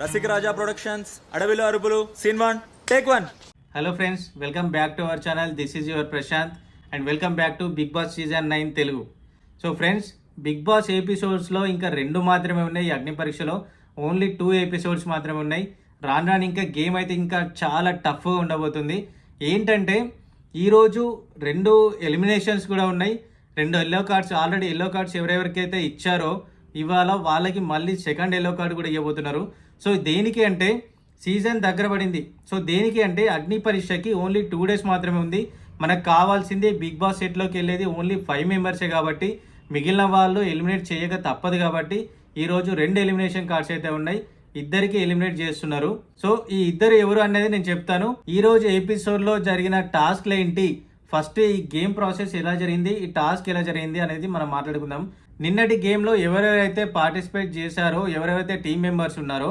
రసికరాజా productions అడవిలో అరుపులు scene 1 take 1. Hello friends, welcome back to our channel. This is your Prashanth and welcome back to Bigg Boss season 9 Telugu. So friends, Bigg Boss ఎపిసోడ్స్లో ఇంకా 2 మాత్రమే ఉన్నాయి. అగ్ని పరీక్షలో ఓన్లీ 2 ఎపిసోడ్స్ మాత్రమే ఉన్నాయి. రాను రాను ఇంకా గేమ్ అయితే ఇంకా చాలా టఫ్గా ఉండబోతుంది. ఏంటంటే ఈరోజు 2 ఎలిమినేషన్స్ కూడా ఉన్నాయి. 2 yellow cards, already yellow cards ఎవరెవరికైతే ఇచ్చారో ఇవాళ వాళ్ళకి మళ్ళీ సెకండ్ ఎల్లో కార్డు కూడా ఇవ్వబోతున్నారు. సో దేనికి అంటే సీజన్ దగ్గర పడింది. సో దేనికి అంటే అగ్ని పరీక్షకి ఓన్లీ 2 డేస్ మాత్రమే ఉంది. మనకు కావాల్సింది బిగ్ బాస్ సెట్లోకి వెళ్ళేది ఓన్లీ 5 మెంబర్సే కాబట్టి మిగిలిన వాళ్ళు ఎలిమినేట్ చేయక తప్పదు. కాబట్టి ఈరోజు 2 ఎలిమినేషన్ కార్డ్స్ అయితే ఉన్నాయి. ఇద్దరికి ఎలిమినేట్ చేస్తున్నారు. సో ఈ ఇద్దరు ఎవరు అనేది నేను చెప్తాను. ఈరోజు ఎపిసోడ్లో జరిగిన టాస్క్లు ఏంటి, ఫస్ట్ ఈ గేమ్ ప్రాసెస్ ఎలా జరిగింది, ఈ టాస్క్ ఎలా జరిగింది అనేది మనం మాట్లాడుకుందాం. నిన్నటి గేమ్లో ఎవరెవరైతే పార్టిసిపేట్ చేశారో, ఎవరెవరైతే టీం మెంబర్స్ ఉన్నారో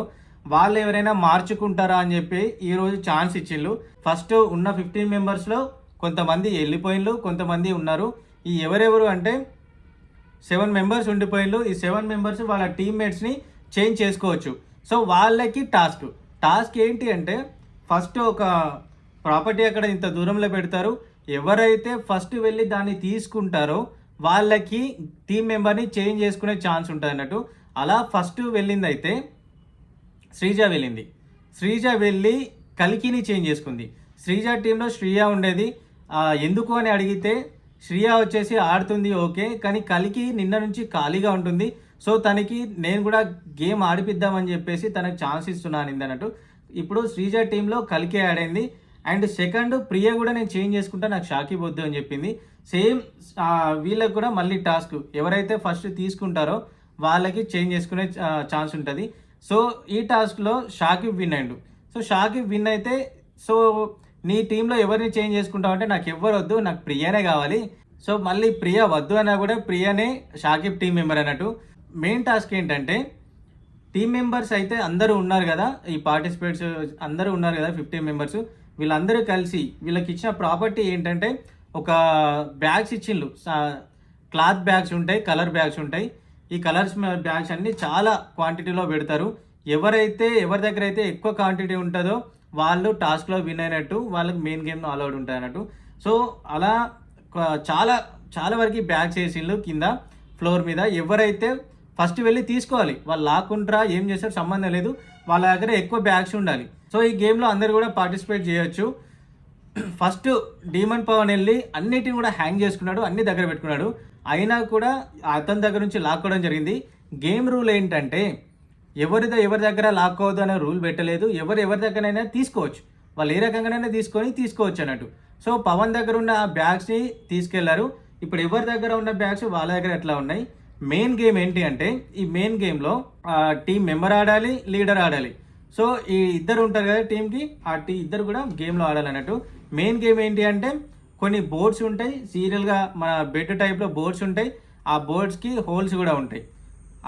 వాళ్ళు ఎవరైనా మార్చుకుంటారా అని చెప్పి ఈరోజు ఛాన్స్ ఇచ్చిండ్రు. ఫస్ట్ ఉన్న 15 మెంబర్స్లో కొంతమంది వెళ్ళిపోయిండ్రు, కొంతమంది ఉన్నారు. ఈ ఎవరెవరు అంటే 7 మెంబర్స్ ఉండిపోయిండ్రు. ఈ 7 మెంబర్స్ వాళ్ళ టీమ్మేట్స్ని చేంజ్ చేసుకోవచ్చు. సో వాళ్ళకి టాస్క్ ఏంటి అంటే ఫస్ట్ ఒక ప్రాపర్టీ అక్కడ ఇంత దూరంలో పెడతారు. ఎవరైతే ఫస్ట్ వెళ్ళి దాన్ని తీసుకుంటారో వాళ్ళకి టీం మెంబర్ని చేంజ్ చేసుకునే ఛాన్స్ ఉంటుంది అన్నట్టు. అలా ఫస్ట్ వెళ్ళింది అయితే శ్రీజ వెళ్ళింది. శ్రీజ వెళ్ళి కలికిని చేంజ్ చేసుకుంది. శ్రీజ టీంలో శ్రీయ ఉండేది. ఎందుకు అని అడిగితే శ్రీయ వచ్చేసి ఆడుతుంది ఓకే, కానీ కలికి నిన్న నుంచి ఖాళీగా ఉంటుంది. సో తనకి నేను కూడా గేమ్ ఆడిపిద్దామని చెప్పేసి తనకు ఛాన్స్ ఇస్తున్నాను అన్నట్టు. ఇప్పుడు శ్రీజ టీంలో కలికి యాడ్ అయింది. అండ్ సెకండ్ ప్రియ కూడా నేను చేంజ్ చేసుకుంటా, నాకు షాకిబ్ వద్దు అని చెప్పింది. సేమ్ వీళ్ళకి కూడా మళ్ళీ టాస్క్ ఎవరైతే ఫస్ట్ తీసుకుంటారో వాళ్ళకి చేంజ్ చేసుకునే ఛాన్స్ ఉంటుంది. సో ఈ టాస్క్లో షాకిబ్ విన్ అయ్యిండు. సో షాకిబ్ విన్ అయితే సో నీ టీంలో ఎవరిని చేంజ్ చేసుకుంటావు అంటే నాకు ఎవ్వరు వద్దు, నాకు ప్రియానే కావాలి. సో మళ్ళీ ప్రియ వద్దు అన్నా కూడా ప్రియానే షాకిబ్ టీం మెంబర్ అన్నట్టు. మెయిన్ టాస్క్ ఏంటంటే టీం మెంబర్స్ అయితే అందరూ ఉన్నారు కదా, ఈ పార్టిసిపేట్స్ అందరూ ఉన్నారు కదా 15 మెంబర్స్. వీళ్ళందరూ కలిసి వీళ్ళకి ఇచ్చిన ప్రాపర్టీ ఏంటంటే ఒక బ్యాగ్స్ ఇచ్చిండ్రు. క్లాత్ బ్యాగ్స్ ఉంటాయి, కలర్ బ్యాగ్స్ ఉంటాయి. ఈ కలర్స్ బ్యాగ్స్ అన్ని చాలా క్వాంటిటీలో పెడతారు. ఎవరి దగ్గర అయితే ఎక్కువ క్వాంటిటీ ఉంటుందో వాళ్ళు టాస్క్లో విన్ అయినట్టు, వాళ్ళకి మెయిన్ గేమ్లో అలౌడ్ ఉంటుంది అన్నట్టు. సో అలా చాలా చాలా వరకు బ్యాగ్స్ వేసిండ్రు కింద ఫ్లోర్ మీద. ఎవరైతే ఫస్ట్ వెళ్ళి తీసుకోవాలి, వాళ్ళు లాక్కుంటారా ఏం చేస్తారు సంబంధం లేదు, వాళ్ళ దగ్గర ఎక్కువ బ్యాగ్స్ ఉండాలి. సో ఈ గేమ్లో అందరు కూడా పార్టిసిపేట్ చేయొచ్చు. ఫస్ట్ డీమన్ పవన్ వెళ్ళి అన్నిటిని కూడా హ్యాంగ్ చేసుకున్నాడు, అన్ని దగ్గర పెట్టుకున్నాడు. అయినా కూడా అతని దగ్గర నుంచి లాక్కోవడం జరిగింది. గేమ్ రూల్ ఏంటంటే ఎవరి దగ్గర లాక్కోవద్దు అనే రూల్ పెట్టలేదు. ఎవరి దగ్గరైనా తీసుకోవచ్చు, వాళ్ళు ఏ రకంగానైనా తీసుకోవచ్చు అన్నట్టు. సో పవన్ దగ్గర ఉన్న ఆ బ్యాగ్స్ని తీసుకెళ్లారు. ఇప్పుడు ఎవరి దగ్గర ఉన్న బ్యాగ్స్ వాళ్ళ దగ్గర ఎట్లా ఉన్నాయి. మెయిన్ గేమ్ ఏంటి అంటే ఈ మెయిన్ గేమ్లో టీం మెంబర్ ఆడాలి, లీడర్ ఆడాలి. సో ఈ ఇద్దరు ఉంటారు కదా టీంకి, ఆ ఇద్దరు కూడా గేమ్లో ఆడాలన్నట్టు. మెయిన్ గేమ్ ఏంటి అంటే కొన్ని బోర్డ్స్ ఉంటాయి, సీరియల్గా మన బెడ్ టైప్లో బోర్డ్స్ ఉంటాయి. ఆ బోర్డ్స్కి హోల్స్ కూడా ఉంటాయి.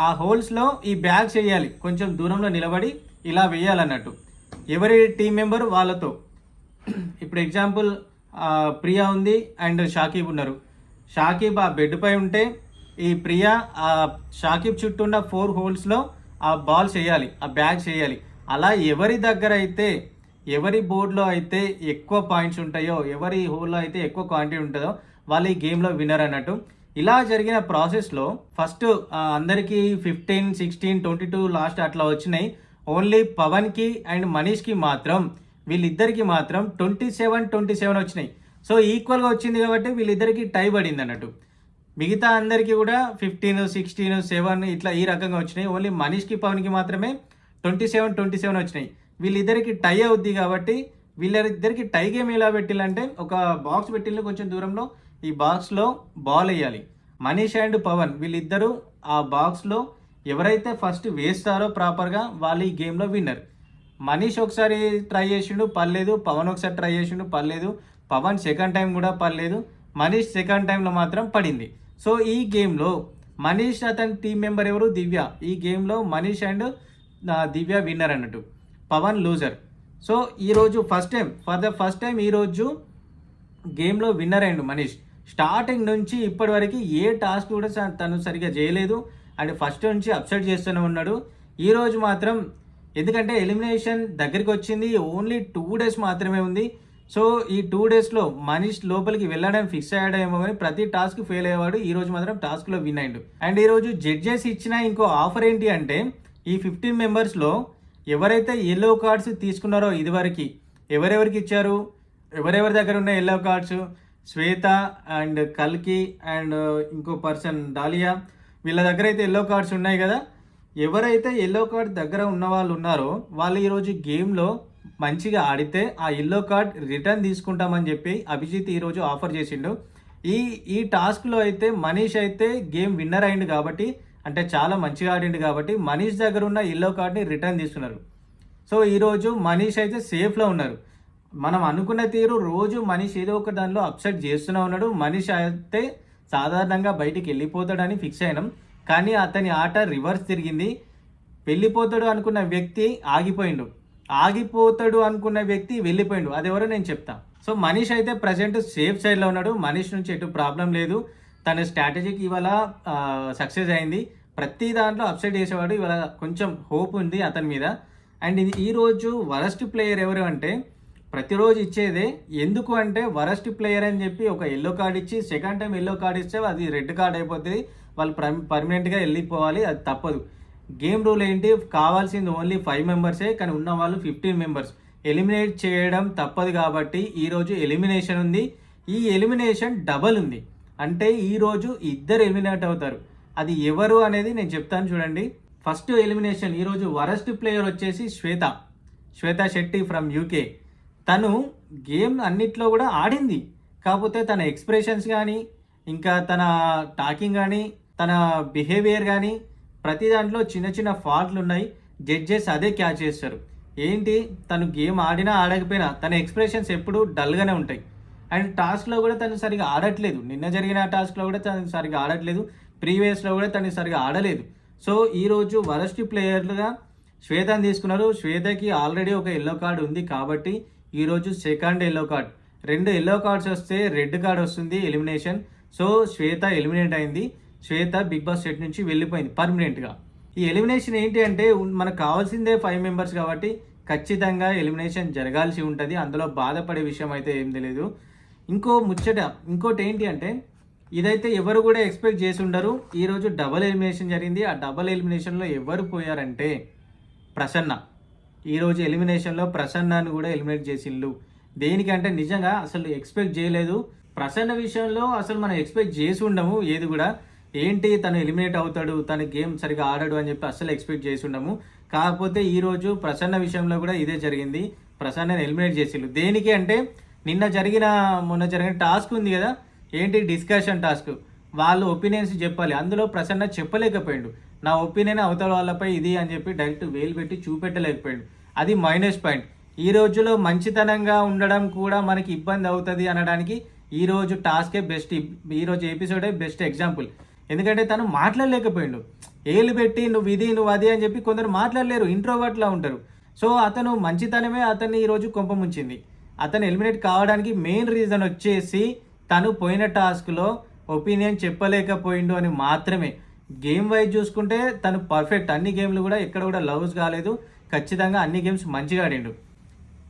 ఆ హోల్స్లో ఈ బ్యాగ్స్ వేయాలి, కొంచెం దూరంలో నిలబడి ఇలా వేయాలన్నట్టు ఎవరి టీం మెంబర్ వాళ్ళతో. ఇప్పుడు ఎగ్జాంపుల్ ప్రియా ఉంది అండ్ షాకిబ్ ఉన్నారు. షాకిబ్ ఆ బెడ్ పై ఉంటే ఈ ప్రియా ఆ షాకిబ్ చుట్టూ ఉన్న 4 హోల్స్లో ఆ బాల్స్ వేయాలి, ఆ బ్యాగ్స్ వేయాలి. అలా ఎవరి దగ్గర అయితే ఎవరి బోర్డులో అయితే ఎక్కువ పాయింట్స్ ఉంటాయో, ఎవరి హోల్లో అయితే ఎక్కువ క్వాంటిటీ ఉంటుందో వాళ్ళు ఈ గేమ్లో విన్నర్ అన్నట్టు. ఇలా జరిగిన ప్రాసెస్లో ఫస్ట్ అందరికీ 15, 16, 22 లాస్ట్ అట్లా వచ్చినాయి. ఓన్లీ పవన్కి అండ్ మనీష్కి మాత్రం, వీళ్ళిద్దరికి మాత్రం 27 వచ్చినాయి. సో ఈక్వల్గా వచ్చింది కాబట్టి వీళ్ళిద్దరికి టై పడింది అన్నట్టు. మిగతా అందరికీ కూడా 15, 16, 7 ఇట్లా ఈ రకంగా వచ్చినాయి. ఓన్లీ మనీష్కి పవన్కి మాత్రమే 27 వచ్చినాయి. వీళ్ళిద్దరికి టై అవుద్ది కాబట్టి వీళ్ళిద్దరికి టై గేమ్ ఎలా పెట్టిల్లంటే ఒక బాక్స్ పెట్టిల్లు, కొంచెం దూరంలో ఈ బాక్స్లో బాల్ వేయాలి. మనీష్ అండ్ పవన్ వీళ్ళిద్దరూ ఆ బాక్స్లో ఎవరైతే ఫస్ట్ వేస్తారో ప్రాపర్గా వాళ్ళు ఈ గేమ్లో విన్నర్. మనీష్ ఒకసారి ట్రై చేసిండు పర్లేదు, పవన్ ఒకసారి ట్రై చేసిండు పర్లేదు, పవన్ సెకండ్ టైం కూడా పర్లేదు, మనీష్ సెకండ్ టైంలో మాత్రం పడింది. సో ఈ గేమ్లో మనీష్ అతని టీం మెంబర్ ఎవరు దివ్య. ఈ గేమ్లో మనీష్ అండ్ దివ్య విన్నర్ అన్నట్టు, పవన్ లూజర్. సో ఈరోజు ఫస్ట్ టైం ఈరోజు గేమ్లో విన్నర్ అయ్యిండు మనీష్. స్టార్టింగ్ నుంచి ఇప్పటి వరకు ఏ టాస్క్ కూడా తను సరిగ్గా చేయలేదు అండ్ ఫస్ట్ నుంచి అప్సెట్ చేస్తూనే ఉన్నాడు. ఈరోజు మాత్రం ఎందుకంటే ఎలిమినేషన్ దగ్గరికి వచ్చింది ఓన్లీ 2 డేస్ మాత్రమే ఉంది. సో ఈ 2 డేస్లో మనీష్ లోపలికి వెళ్ళడం ఫిక్స్ అయ్యాడేమో కానీ ప్రతి టాస్క్ ఫెయిల్ అయ్యేవాడు. ఈ రోజు మాత్రం టాస్క్లో విన్ అయ్యాడు. అండ్ ఈరోజు జడ్జెస్ ఇచ్చిన ఇంకో ఆఫర్ ఏంటి అంటే ఈ 15 మెంబర్స్లో ఎవరైతే ఎల్లో కార్డ్స్ తీసుకున్నారో ఇదివరకు ఎవరెవరికి ఇచ్చారు, ఎవరెవరి దగ్గర ఉన్న ఎల్లో కార్డ్స్, శ్వేత అండ్ కల్కి అండ్ ఇంకో పర్సన్ డాలియా, వీళ్ళ దగ్గర అయితే ఎల్లో కార్డ్స్ ఉన్నాయి కదా. ఎవరైతే ఎల్లో కార్డ్ దగ్గర ఉన్న వాళ్ళు ఉన్నారో వాళ్ళు ఈరోజు గేమ్లో మంచిగా ఆడితే ఆ ఎల్లో కార్డ్ రిటర్న్ తీసుకుంటామని చెప్పి అభిజిత్ ఈరోజు ఆఫర్ చేసిండు. ఈ టాస్క్లో అయితే మనీష్ అయితే గేమ్ విన్నర్ అయింది కాబట్టి, అంటే చాలా మంచిగా ఆడిండు కాబట్టి మనీష్ దగ్గర ఉన్న ఎల్లో కార్డ్ని రిటర్న్ తీసుకున్నారు. సో ఈరోజు మనీష్ అయితే సేఫ్లో ఉన్నారు. మనం అనుకున్న తీరు రోజు మనీష్ ఏదో ఒక దానిలో అప్సెట్ చేస్తూనే ఉన్నాడు. మనీష్ అయితే సాధారణంగా బయటికి వెళ్ళిపోతాడని ఫిక్స్ అయినాం, కానీ అతని ఆట రివర్స్ తిరిగింది. వెళ్ళిపోతాడు అనుకున్న వ్యక్తి ఆగిపోయిండు, ఆగిపోతాడు అనుకున్న వ్యక్తి వెళ్ళిపోయిండు. అదెవరో నేను చెప్తా. సో మనీష్ అయితే ప్రజెంట్ సేఫ్ సైడ్లో ఉన్నాడు. మనీష్ నుంచి ఎటు ప్రాబ్లం లేదు. తన స్ట్రాటజీకి ఇవాళ సక్సెస్ అయింది. ప్రతి దాంట్లో అప్సెట్ చేసేవాడు. ఇవాళ కొంచెం హోప్ ఉంది అతని మీద. అండ్ ఈరోజు వరస్ట్ ప్లేయర్ ఎవరు అంటే ప్రతిరోజు ఇచ్చేదే. ఎందుకు అంటే వరస్ట్ ప్లేయర్ అని చెప్పి ఒక ఎల్లో కార్డ్ ఇచ్చి సెకండ్ టైం ఎల్లో కార్డ్ ఇస్తే అది రెడ్ కార్డ్ అయిపోతుంది. వాళ్ళు పర్మనెంట్గా వెళ్ళిపోవాలి, అది తప్పదు. గేమ్ రూల్ ఏంటి, కావాల్సింది ఓన్లీ 5 మెంబర్సే, కానీ ఉన్న వాళ్ళు 15 మెంబర్స్. ఎలిమినేట్ చేయడం తప్పదు కాబట్టి ఈరోజు ఎలిమినేషన్ ఉంది. ఈ ఎలిమినేషన్ డబల్ ఉంది, అంటే ఈరోజు ఇద్దరు ఎలిమినేట్ అవుతారు. అది ఎవరు అనేది నేను చెప్తాను చూడండి. ఫస్ట్ ఎలిమినేషన్ ఈరోజు వరస్ట్ ప్లేయర్ వచ్చేసి శ్వేత శెట్టి ఫ్రమ్ యూకే. తను గేమ్ అన్నిట్లో కూడా ఆడింది, కాకపోతే తన ఎక్స్ప్రెషన్స్ కానీ ఇంకా తన టాకింగ్ కానీ తన బిహేవియర్ కానీ ప్రతి దాంట్లో చిన్న చిన్న ఫాల్ట్లు ఉన్నాయి. జడ్జెస్ అదే క్యాచ్ చేస్తారు. ఏంటి, తను గేమ్ ఆడినా ఆడకపోయినా తన ఎక్స్ప్రెషన్స్ ఎప్పుడు డల్గానే ఉంటాయి. అండ్ టాస్క్లో కూడా తను సరిగా ఆడట్లేదు. నిన్న జరిగిన టాస్క్లో కూడా తను సరిగా ఆడట్లేదు, ప్రీవియస్లో కూడా తను సరిగా ఆడలేదు. సో ఈరోజు వరస్ట్ ప్లేయర్లుగా శ్వేతని తీసుకున్నారు. శ్వేతకి ఆల్రెడీ ఒక ఎల్లో కార్డ్ ఉంది కాబట్టి ఈరోజు second yellow card, 2 yellow cards వస్తే రెడ్ కార్డ్ వస్తుంది ఎలిమినేషన్. సో శ్వేత ఎలిమినేట్ అయింది. శ్వేత బిగ్ బాస్ సెట్ నుంచి వెళ్ళిపోయింది పర్మనెంట్గా. ఈ ఎలిమినేషన్ ఏంటి అంటే మనకు కావాల్సిందే 5 మెంబర్స్ కాబట్టి ఖచ్చితంగా ఎలిమినేషన్ జరగాల్సి ఉంటుంది. అందులో బాధపడే విషయం అయితే ఏం తెలియదు. ఇంకోటి ఏంటి అంటే ఇదైతే ఎవరు కూడా ఎక్స్పెక్ట్ చేసి ఉండరు. ఈరోజు డబల్ ఎలిమినేషన్ జరిగింది. ఆ డబల్ ఎలిమినేషన్లో ఎవరు పోయారంటే ప్రసన్న. ఈరోజు ఎలిమినేషన్లో ప్రసన్నను కూడా ఎలిమినేట్ చేసిండు. దేనికంటే నిజంగా అసలు ఎక్స్పెక్ట్ చేయలేదు. ప్రసన్న విషయంలో అసలు మనం ఎక్స్పెక్ట్ చేసి ఉండము ఏది కూడా. ఏంటి తను ఎలిమినేట్ అవుతాడు, తన గేమ్ సరిగా ఆడాడు అని చెప్పి అసలు ఎక్స్పెక్ట్ చేసి ఉండము. కాకపోతే ఈరోజు ప్రసన్న విషయంలో కూడా ఇదే జరిగింది. ప్రసన్నని ఎలిమినేట్ చేసిండు. దేనికి అంటే మొన్న జరిగిన టాస్క్ ఉంది కదా, ఏంటి డిస్కషన్ టాస్క్. వాళ్ళు ఒపీనియన్స్ చెప్పాలి, అందులో ప్రసన్న చెప్పలేకపోయాడు. నా ఒపీనియన్ అవతల వాళ్ళపై ఇది అని చెప్పి డైరెక్ట్ వేలు పెట్టి చూపెట్టలేకపోయాడు. అది మైనస్ పాయింట్. ఈ రోజులో మంచితనంగా ఉండడం కూడా మనకి ఇబ్బంది అవుతుంది అనడానికి ఈరోజు టాస్కే బెస్ట్, ఈరోజు ఎపిసోడే బెస్ట్ ఎగ్జాంపుల్. ఎందుకంటే తను మాట్లాడలేకపోయాడు. ఏళ్ళు పెట్టి నువ్వు ఇది నువ్వు అది అని చెప్పి కొందరు మాట్లాడలేరు, ఇంట్రోవర్ట్లా ఉంటారు. సో అతను మంచితనమే అతన్ని ఈరోజు కొంపముంచింది. అతను ఎలిమినేట్ కావడానికి మెయిన్ రీజన్ వచ్చేసి తను పోయిన టాస్క్లో ఒపీనియన్ చెప్పలేకపోయిండు అని మాత్రమే. గేమ్ వైజ్ చూసుకుంటే తను పర్ఫెక్ట్, అన్ని గేమ్లు కూడా ఎక్కడ కూడా లవ్స్ కాలేదు. ఖచ్చితంగా అన్ని గేమ్స్ మంచిగా ఆడిండు.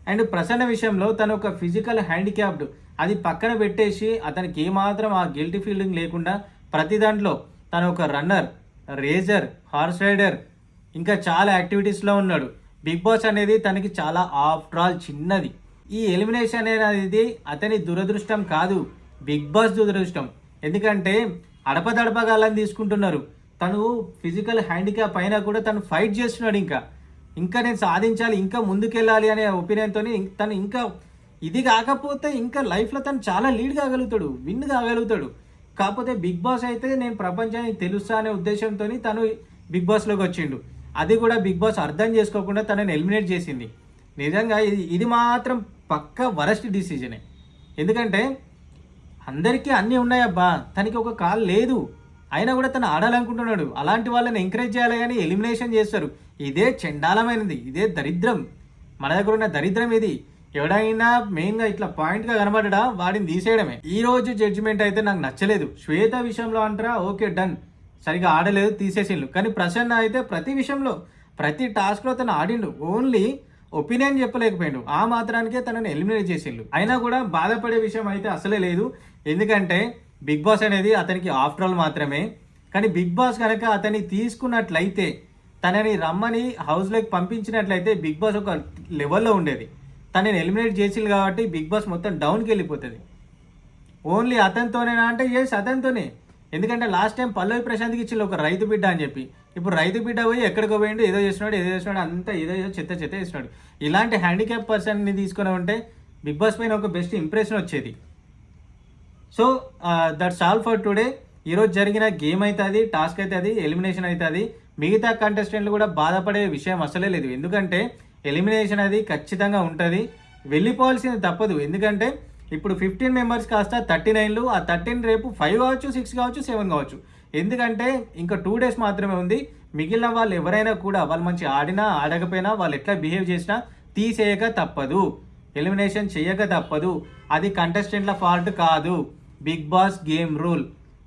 అండ్ ప్రసన్న విషయంలో తను ఒక ఫిజికల్ హ్యాండిక్యాప్డ్, అది పక్కన పెట్టేసి అతనికి ఏమాత్రం ఆ గిల్టీ ఫీలింగ్ లేకుండా ప్రతి దాంట్లో తను ఒక రన్నర్, రేజర్, హార్స్ రైడర్, ఇంకా చాలా యాక్టివిటీస్లో ఉన్నాడు. బిగ్ బాస్ అనేది తనకి చాలా ఆఫ్టర్ ఆల్ చిన్నది. ఈ ఎలిమినేషన్ అనేది అతని దురదృష్టం కాదు, బిగ్ బాస్ దురదృష్టం. ఎందుకంటే అడపదడపగాలని తీసుకుంటున్నారు. తను ఫిజికల్ హ్యాండిక్యాప్ అయినా కూడా తను ఫైట్ చేస్తున్నాడు. ఇంకా నేను సాధించాలి, ఇంకా ముందుకెళ్ళాలి అనే ఒపీనియన్తో తను ఇంకా ఇది కాకపోతే ఇంకా లైఫ్లో తను చాలా లీడ్ కాగలుగుతాడు, విన్ కాగలుగుతాడు. కాకపోతే బిగ్ బాస్ అయితే నేను ప్రపంచానికి తెలుస్తా అనే ఉద్దేశంతో తను బిగ్ బాస్లోకి వచ్చిండు. అది కూడా బిగ్ బాస్ అర్థం చేసుకోకుండా తనని ఎలిమినేట్ చేసింది. నిజంగా ఇది మాత్రం పక్కా వరస్ట్ డిసిజనే. ఎందుకంటే అందరికీ అన్నీ ఉన్నాయబ్బా, తనకి ఒక కాల్ లేదు, అయినా కూడా తను ఆడాలనుకుంటున్నాడు. అలాంటి వాళ్ళని ఎంకరేజ్ చేయాలి కానీ ఎలిమినేషన్ చేస్తారు. ఇదే చండాలమైనది, ఇదే దరిద్రం. మన దగ్గర ఉన్న దరిద్రం ఇది. ఎవడైనా మెయిన్గా ఇట్లా పాయింట్గా కనబడడా వాడిని తీసేయడమే. ఈ రోజు జడ్జిమెంట్ అయితే నాకు నచ్చలేదు. శ్వేత విషయంలో అంటారా ఓకే డన్, సరిగా ఆడలేదు తీసేసిండ్రు. కానీ ప్రసన్న అయితే ప్రతి విషయంలో ప్రతి టాస్క్లో తను ఆడిండు, ఓన్లీ ఒపీనియన్ చెప్పలేకపోయిండు. ఆ మాత్రానికే తనని ఎలిమినేట్ చేసిండు. అయినా కూడా బాధపడే విషయం అయితే అసలే లేదు. ఎందుకంటే బిగ్ బాస్ అనేది అతనికి ఆఫ్టర్ ఆల్ మాత్రమే. కానీ బిగ్ బాస్ కనుక అతన్ని తీసుకున్నట్లయితే, తనని రమ్మని హౌస్లోకి పంపించినట్లయితే బిగ్ బాస్ ఒక లెవెల్లో ఉండేది. తనని ఎలిమినేట్ చేసిండు కాబట్టి బిగ్ బాస్ మొత్తం డౌన్కి వెళ్ళిపోతుంది. ఓన్లీ అతనితోనేనా అంటే ఎస్ అతనితోనే. ఎందుకంటే లాస్ట్ టైం పల్లవి ప్రశాంత్కి ఇచ్చిండు ఒక రైతు బిడ్డ అని చెప్పి. ఇప్పుడు రైతు బిడ్డ పోయి ఎక్కడికో పోయిండు, ఏదో చేస్తున్నాడు అంతా ఏదో చెత్త చేస్తున్నాడు. ఇలాంటి హ్యాండిక్యాప్ పర్సన్ని తీసుకుని ఉంటే బిగ్ బాస్ పైన ఒక బెస్ట్ ఇంప్రెషన్ వచ్చేది. So that's all for today. ఈరోజు జరిగిన గేమ్ అయితే అది, టాస్క్ అయితే అది, ఎలిమినేషన్ అయితే అది. మిగతా కంటెస్టెంట్లు కూడా బాధపడే విషయం అసలే లేదు. ఎందుకంటే ఎలిమినేషన్ అది ఖచ్చితంగా ఉంటుంది, వెళ్ళిపోవాల్సింది తప్పదు. ఎందుకంటే ఇప్పుడు 15 మెంబర్స్ కాస్త 39లు, ఆ 13 రేపు 5 కావచ్చు, 6 కావచ్చు, 7 కావచ్చు. ఎందుకంటే ఇంకా 2 డేస్ మాత్రమే ఉంది. మిగిలిన వాళ్ళు ఎవరైనా కూడా వాళ్ళు మంచి ఆడినా ఆడకపోయినా, వాళ్ళు ఎట్లా బిహేవ్ చేసినా తీసేయక తప్పదు, ఎలిమినేషన్ చేయక తప్పదు. అది కంటెస్టెంట్ల ఫాల్ట్ కాదు, Bigg Boss game rule.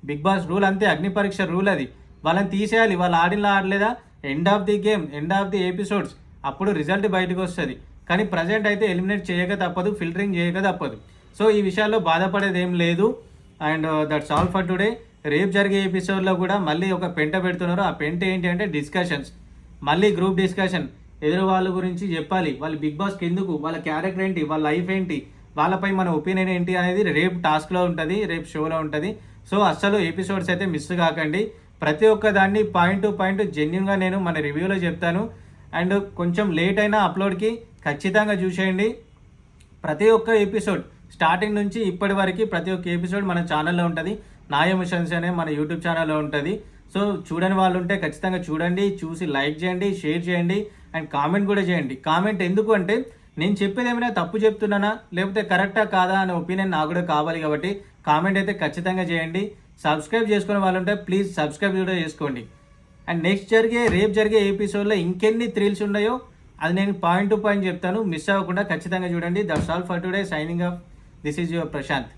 Bigg Boss rule అంతే, అగ్ని పరీక్ష రూల్ అది. వాళ్ళని తీసేయాలి, వాళ్ళు ఆడలేదా end of the game, end of the episodes, అప్పుడు రిజల్ట్ బయటకు వస్తుంది. కానీ ప్రజెంట్ అయితే ఎలిమినేట్ చేయక తప్పదు, ఫిల్టరింగ్ చేయక తప్పదు. సో ఈ విషయాల్లో బాధపడేది ఏం లేదు. And that's all for today. రేపు జరిగే ఎపిసోడ్లో కూడా మళ్ళీ ఒక పెంట పెడుతున్నారు. ఆ పెంట ఏంటి అంటే డిస్కషన్స్, మళ్ళీ గ్రూప్ డిస్కషన్. ఎదురు వాళ్ళ గురించి చెప్పాలి, వాళ్ళు బిగ్ బాస్కి ఎందుకు, వాళ్ళ క్యారెక్టర్ ఏంటి, వాళ్ళ లైఫ్ ఏంటి, వాళ్ళపై మన ఒపీనియన్ ఏంటి అనేది రేపు టాస్క్లో ఉంటుంది, రేపు షోలో ఉంటుంది. సో అస్సలు ఎపిసోడ్స్ అయితే మిస్ కాకండి. ప్రతి ఒక్క దాన్ని పాయింట్ టు పాయింట్ జెన్యున్గా నేను మన రివ్యూలో చెప్తాను. అండ్ కొంచెం లేట్ అయినా అప్లోడ్కి ఖచ్చితంగా చూసేయండి. ప్రతి ఒక్క ఎపిసోడ్ స్టార్టింగ్ నుంచి ఇప్పటి వరకు ప్రతి ఒక్క ఎపిసోడ్ మన ఛానల్లో ఉంటుంది. నా ఎమోషన్స్ అనే మన యూట్యూబ్ ఛానల్లో ఉంటుంది. సో చూడని వాళ్ళు ఉంటే ఖచ్చితంగా చూడండి, చూసి లైక్ చేయండి, షేర్ చేయండి అండ్ కామెంట్ కూడా చేయండి. కామెంట్ ఎందుకు అంటే నేను చెప్పేది ఏమైనా తప్పు చెప్తున్నానా లేకపోతే కరెక్టా కాదా అనే ఒపీనియన్ నాకు కూడా కావాలి. కాబట్టి కామెంట్ అయితే ఖచ్చితంగా చేయండి. సబ్స్క్రైబ్ చేసుకునే వాళ్ళు ఉంటే ప్లీజ్ సబ్స్క్రైబ్ కూడా చేసుకోండి. అండ్ రేపు జరిగే ఎపిసోడ్లో ఇంకెన్ని థ్రిల్స్ ఉన్నాయో అది నేను పాయింట్ టు పాయింట్ చెప్తాను. మిస్ అవ్వకుండా ఖచ్చితంగా చూడండి. That's all for today. Signing off. This is your Prashanth.